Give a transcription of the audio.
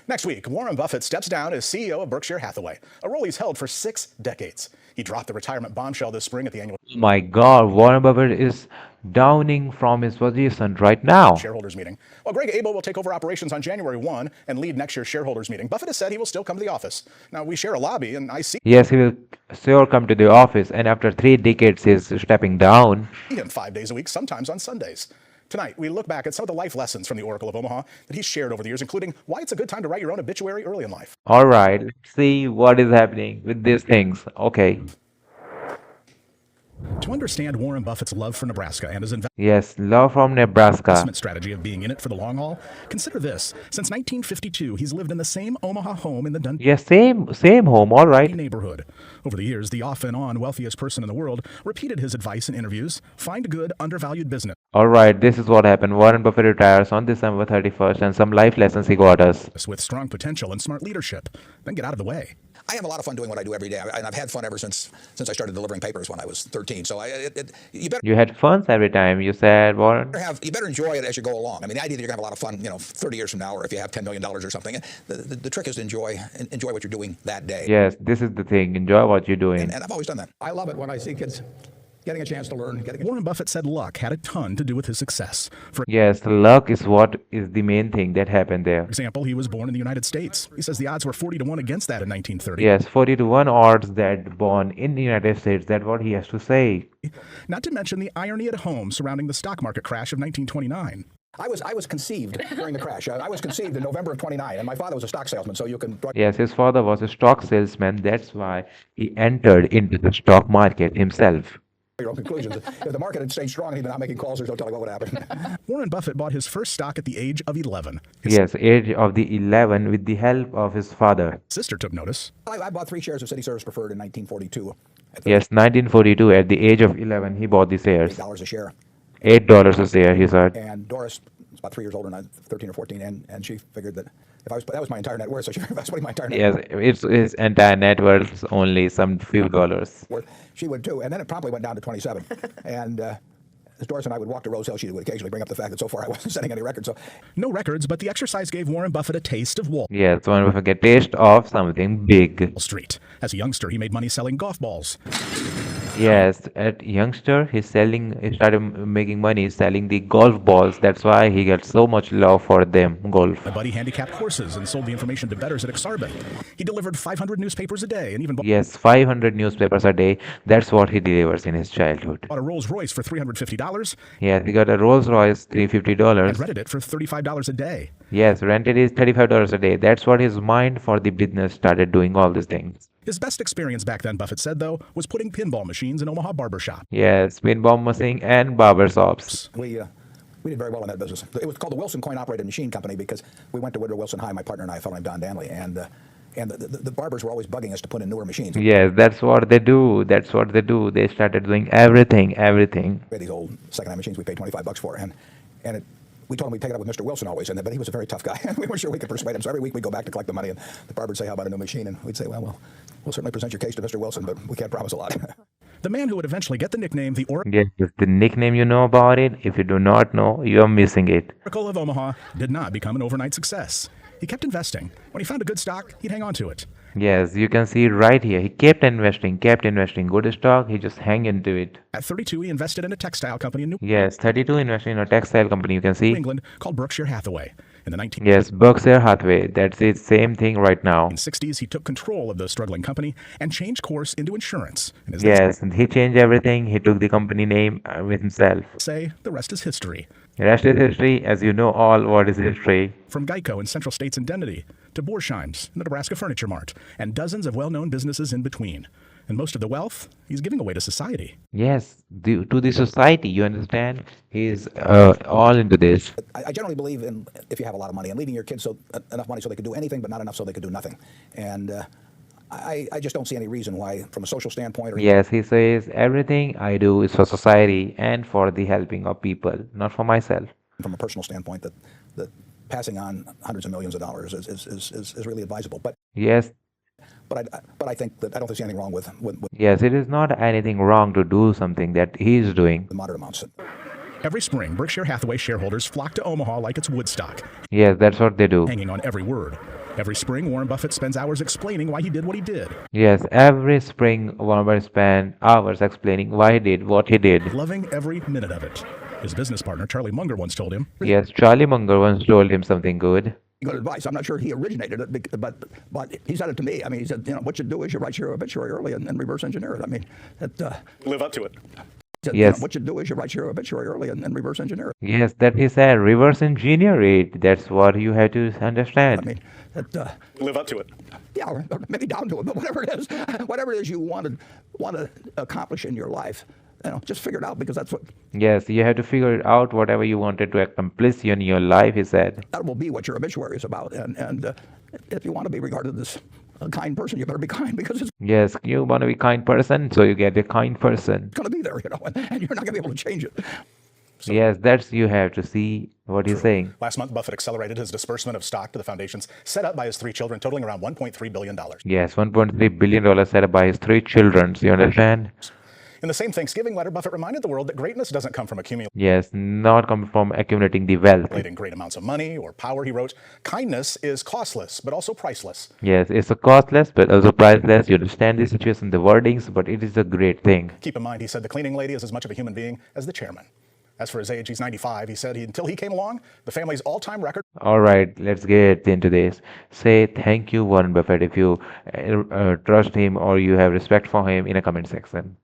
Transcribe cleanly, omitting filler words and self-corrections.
Next week, Warren Buffett steps down as CEO of Berkshire Hathaway, a role he's held for 6 decades. He dropped the retirement bombshell this spring at the annual My God, Warren Buffett is downing from his position right now. shareholders meeting. While Greg Abel will take over operations on January 1 and lead next year's shareholders meeting, Buffett has said he will still come to the office. Now, we share a lobby, and I see Yes, he will sure come to the office, and after 3 decades, he's stepping down. him 5 days a week, sometimes on Sundays. Tonight, we look back at some of the life lessons from the Oracle of Omaha that he's shared over the years, including why it's a good time to write your own obituary early in life. All right, let's see what is happening with these things. Okay. To understand Warren Buffett's love for Nebraska and his Yes, love from Nebraska. investment strategy of being in it for the long haul, consider this. Since 1952, he's lived in the same Omaha home in the Dundee Yes, same home. All right. neighborhood. Over the years, the off and on wealthiest person in the world repeated his advice in interviews: find good, undervalued business All right, this is what happened. Warren Buffett retires on December 31st, and some life lessons he got us. with strong potential and smart leadership. Then get out of the way. I have a lot of fun doing what I do every day, and I've had fun ever since I started delivering papers when I was 13. So you better You had fun every time, you said, Warren? you better enjoy it as you go along. I mean, the idea that you're gonna have a lot of fun, 30 years from now, or if you have $10 million or something, the trick is to enjoy what you're doing that day. Yes, this is the thing. Enjoy what you're doing. And I've always done that. I love it when I see kids getting a chance to learn. Warren Buffett said luck had a ton to do with his success. For Yes, luck is what is the main thing that happened there. example, he was born in the United States. He says the odds were 40 to 1 against that in 1930. Yes, 40 to 1 odds that born in the United States. That's what he has to say. Not to mention the irony at home surrounding the stock market crash of 1929. I was conceived during the crash. I was conceived in November of '29, and my father was a stock salesman, so you can draw Yes, his father was a stock salesman. That's why he entered into the stock market himself. your own conclusions. If the market had stayed strong and he'd been out making calls, there's no telling what would happen. Warren Buffett bought his first stock at the age of 11. Yes, age of the 11 with the help of his father. Sister took notice. I bought 3 shares of City Service Preferred in 1942 at Yes, 1942, at the age of 11, he bought the shares. $8 a share. $8 a share, he said. And Doris is about 3 years older than I, 13 or 14, and she figured that if I was, that was my entire net worth, so if I was putting my entire net Yes, it's his entire net worth, only some few dollars. worth, she would too. And then it promptly went down to 27. And as Doris and I would walk to Rose Hill, she would occasionally bring up the fact that so far I wasn't setting any records. So No records, but the exercise gave Warren Buffett a taste of Wall Yes, one of a taste of something big. Street. As a youngster, he made money selling golf balls. Yes, at youngster, he started making money selling the golf balls. That's why he got so much love for them, golf. My buddy handicapped horses and sold the information to bettors at Exarban. He delivered 500 newspapers a day and even Yes, 500 newspapers a day. That's what he delivers in his childhood. bought a Rolls Royce for $350 Yes, he got a Rolls Royce, and $350. rented it for $35 a day. Yes, rented is $35 a day. That's what his mind for the business started doing all these things. His best experience back then, Buffett said, though, was putting pinball machines in Omaha barbershop. Yes, pinball machine and barber shops. we did very well in that business. It was called the Wilson Coin Operated Machine Company because we went to Woodrow Wilson High, my partner and I, a fellow named Don Danley, and the barbers were always bugging us to put in newer machines. Yes, that's what they do. That's what they do. They started doing everything, everything. We had these old second-hand machines we paid $25 for, and we told him we'd take it up with Mr. Wilson always, but he was a very tough guy. We weren't sure we could persuade him. So every week we'd go back to collect the money, and the barber would say, "How about a new machine?" And we'd say, "Well, we'll certainly present your case to Mr. Wilson, but we can't promise a lot." The man who would eventually get the nickname the Yes, it's the nickname you know about it. If you do not know, you're missing it. Oracle of Omaha did not become an overnight success. He kept investing. When he found a good stock, he'd hang on to it. Yes, you can see right here. He kept investing, kept investing. Good stock, he just hang into it. At 32, he invested in a textile company in New Yes, 32 investing in a textile company, you can see. England called Berkshire Hathaway. In the Yes, Berkshire Hathaway. That's it, same thing right now. 1960s, he took control of the struggling company and changed course into insurance. And as Yes, and he changed everything. He took the company name with himself. they say, the rest is history. The rest is history, as you know all what is history. From Geico and Central States Indemnity to Borsheim's and the Nebraska Furniture Mart and dozens of well-known businesses in between. And most of the wealth he's giving away to society. Yes, to the society, you understand? He's all into this. I generally believe in if you have a lot of money and leaving your kids enough money so they could do anything, but not enough so they could do nothing. And I just don't see any reason why, from a social standpoint, or Yes, he says everything I do is for society and for the helping of people, not for myself. from a personal standpoint, that passing on hundreds of millions of dollars is really advisable. Yes, But I think that I don't see anything wrong with yes, it is not anything wrong to do something that he is doing. the moderate amounts. Every spring, Berkshire Hathaway shareholders flock to Omaha like it's Woodstock, Yes, that's what they do. hanging on every word. Every spring, Warren Buffett spends hours explaining why he did what he did, Yes, every spring, Warren spent hours explaining why he did what he did. loving every minute of it. His business partner, Charlie Munger, once told him, Yes, Charlie Munger once told him something good. good advice. I'm not sure he originated it, but he said it to me. I mean, he said, what you do is you write your obituary early and reverse engineer it. I mean, live up to it. he said, Yes. what you do is you write your obituary early and reverse engineer it. Yes, that he said, reverse engineer it. That's what you have to I understand. mean, Live up to it. yeah, or maybe down to it, but whatever it is you want to accomplish in your life, just figure it out because that's what Yes, you have to figure it out whatever you wanted to accomplish in your life, he said. that will be what your obituary is about. And if you want to be regarded as a kind person, you better be kind because it's Yes, you want to be kind person, so you get a kind person. going to be there, and you're not going to be able to change it. Yes, that's you have to see what he's saying. Last month, Buffett accelerated his disbursement of stock to the foundations set up by his 3 children, totaling around $1.3 billion. Yes, $1.3 billion set up by his 3 children. You understand? In the same Thanksgiving letter, Buffett reminded the world that greatness doesn't come from accumulating Yes, not come from accumulating the wealth. great amounts of money or power, he wrote. Kindness is costless, but also priceless. Yes, it's a costless but also priceless. You understand the situation, the wordings, but it is a great thing. Keep in mind, he said, the cleaning lady is as much of a human being as the chairman. As for his age, he's 95. He said until he came along, the family's all-time record All right, let's get into this. Say thank you, Warren Buffett, if you trust him or you have respect for him in a comment section.